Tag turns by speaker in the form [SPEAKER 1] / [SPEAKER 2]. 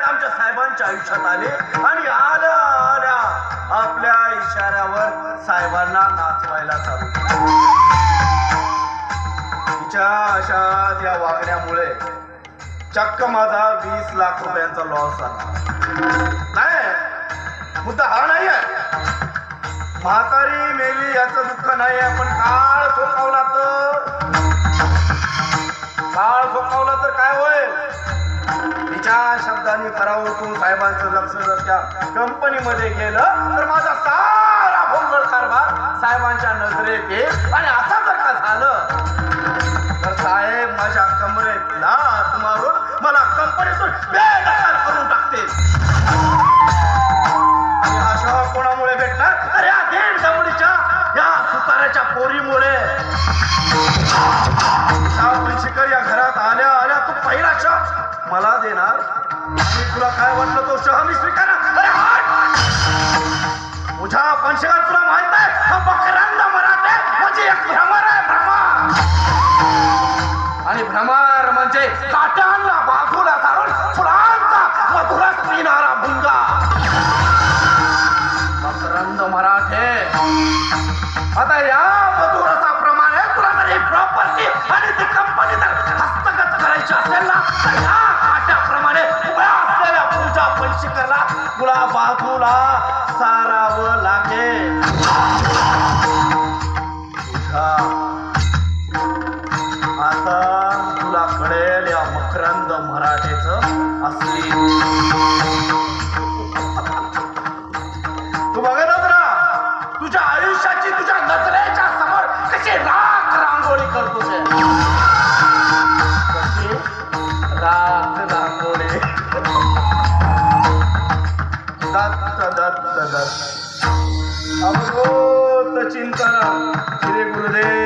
[SPEAKER 1] आमच्या साहेबांच्या आयुष्यात आले आणि आल्या आल्या आपल्या इशाऱ्यावर साहेबांना नाचवायला चालू केलं. तिच्या अशा या वागण्यामुळे चक्क माझा 20 लाख रुपयांचा लॉस झाला. नाही, मुद्दा हा नाही आहे. म्हातारी मेली याचं दुःख नाही आहे, पण काळ सोकावला तर काय होईल. तिच्या शब्दांनी परावून साहेबांचं लक्ष जर त्या कंपनीमध्ये गेलं तर माझा सारा भोंगळ कारभार साहेबांच्या नजरेत येईल. आणि असं जर का झालं तर साहेब माझ्या कमरेत लाथ मारून मला कंपनीतून बेदखल करून टाकतील. आणि अशा कोणामुळे भेटणार? अरे या दीड दवडीच्या या सुताराच्या पोरीमुळे. शिकर या घरात आल्या आल्या तू पहिला शब्द मला देणार आणि तुला काय वाटलं तो शह मी स्वीकार. अरे तुझ्या पंचगार तुला माहित आहे हा बकरांना मराठे म्हणजे एक भ्रमर आहे. भ्रमर आणि भ्रमर म्हणजे काट्यांना बाजूला काढून फुलांचा मधुरस पिणारा भुंगा. मकरंद मराठे, आता या मधुरसाप्रमाणे तुला तरी प्रॉपर्टी आणि ती कंपनी जर हस्तगत करायची असेल ना तर या काट्याप्रमाणे असलेल्या पूजा पंचिकरला तुला बाजूला सारावं लागेल. आता तुला कळेल या मकरंद मराठेचं असली. तू बघतच राहा तुझ्या आयुष्याची तुझ्या नजरेच्या समोर कशी राख रांगोळी करतो ते. कशी राख रांगोळी. दत्त अवधूत चिंतन श्री गुरुदेव